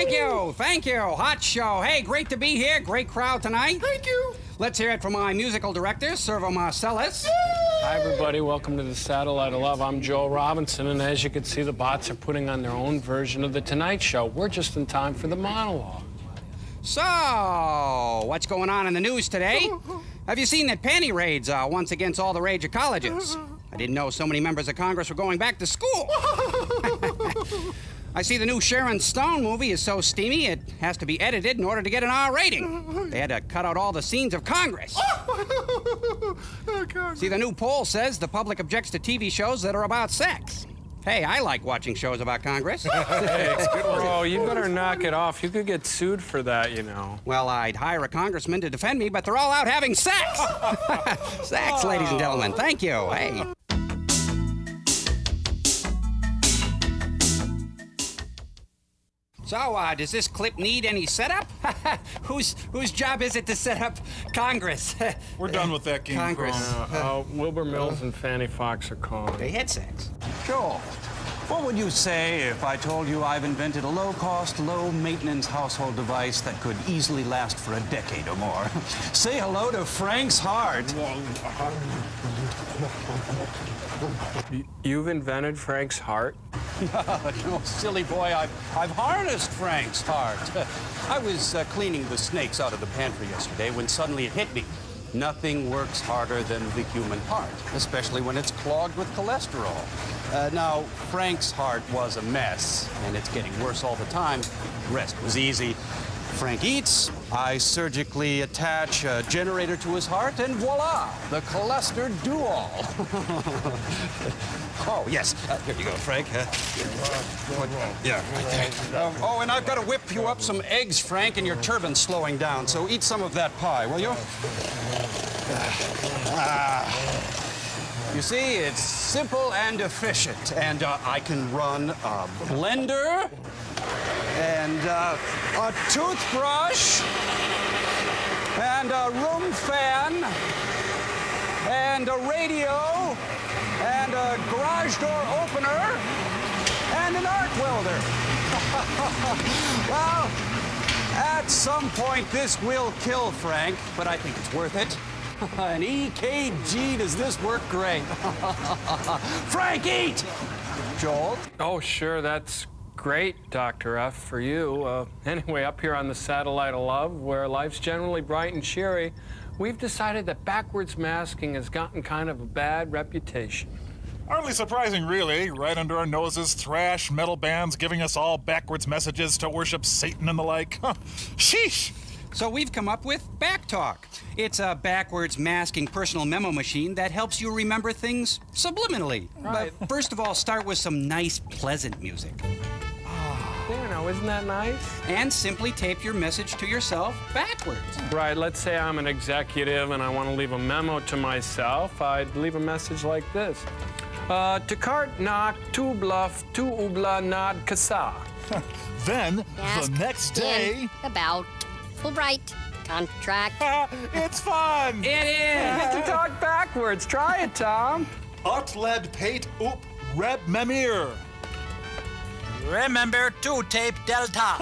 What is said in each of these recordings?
Thank you, thank you. Hot show. Hey, great to be here. Great crowd tonight. Thank you. Let's hear it from my musical director, Servo Marcellus. Hi, everybody. Welcome to the Satellite of Love. I'm Joel Robinson, and as you can see, the bots are putting on their own version of The Tonight Show. We're just in time for the monologue. So, what's going on in the news today? Have you seen that panty raids are once against all the rage of colleges? I didn't know so many members of Congress were going back to school. I see the new Sharon Stone movie is so steamy it has to be edited in order to get an R rating. They had to cut out all the scenes of Congress. See, the new poll says the public objects to TV shows that are about sex. Hey, I like watching shows about Congress. Hey, bro, you better knock it off. You could get sued for that, you know. Well, I'd hire a congressman to defend me, but they're all out having sex. Sex, ladies and gentlemen. Thank you. Hey. So, does this clip need any setup? Whose job is it to set up Congress? We're done with that game. Congress. Wilbur Mills and Fannie Fox are calling. They had sex. Joel, what would you say if I told you I've invented a low-cost, low-maintenance household device that could easily last for a decade or more? Say hello to Frank's heart. You've invented Frank's heart? No, silly boy, I've harnessed Frank's heart. I was cleaning the snakes out of the pantry yesterday when suddenly it hit me. Nothing works harder than the human heart, especially when it's clogged with cholesterol. Now, Frank's heart was a mess, and it's getting worse all the time. The rest was easy. Frank eats, I surgically attach a generator to his heart, and voila, the cholesterol do-all. Oh, yes. Here you go, Frank. Yeah, right there. Oh, and I've got to whip you up some eggs, Frank, and your turban's slowing down, so eat some of that pie, will you? You see, it's simple and efficient, and I can run a blender, and a toothbrush, and a room fan, and a radio, and a garage door opener, and an arc welder. Well, at some point this will kill Frank, but I think it's worth it. An EKG, does this work great. Frank, eat! Joel? Oh, sure, that's great, Dr. F, for you. Anyway, up here on the Satellite of Love, where life's generally bright and cheery, we've decided that backwards masking has gotten kind of a bad reputation. Hardly surprising, really. Right under our noses, thrash metal bands giving us all backwards messages to worship Satan and the like. Sheesh! So we've come up with Backtalk. It's a backwards masking personal memo machine that helps you remember things subliminally. Right. But first of all, start with some nice, pleasant music. You know, isn't that nice? And simply tape your message to yourself backwards. Right, let's say I'm an executive and I want to leave a memo to myself. I'd leave a message like this. To cart knock, to bluff, to ubla nad kasa. Then, Ask the next day... about Fulbright contract. It's fun! It is! You can talk backwards. Try it, Tom. Utled pate oop reb memir. Remember to tape Delta.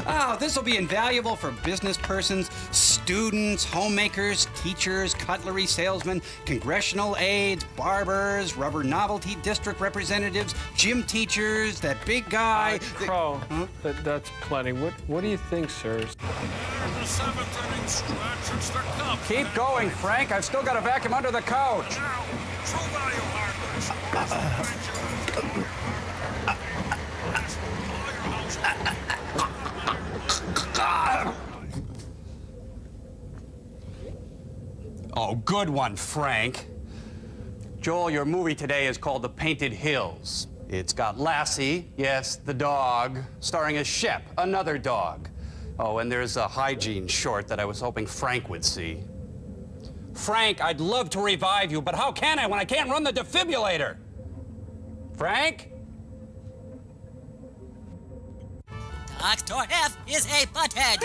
Oh, this will be invaluable for business persons, students, homemakers, teachers, cutlery salesmen, congressional aides, barbers, rubber novelty district representatives, gym teachers, that big guy. Crow, that's plenty. What do you think, sirs? The seventh inning stretch, it's the Cubs. Keep going, Frank. I've still got a vacuum under the couch. Now, True Value Hardware. Oh, good one, Frank. Joel, your movie today is called The Painted Hills. It's got Lassie, yes, the dog, starring as Shep, another dog. Oh, and there's a hygiene short that I was hoping Frank would see. Frank, I'd love to revive you, but how can I when I can't run the defibrillator? Frank? Dr. F is a butthead.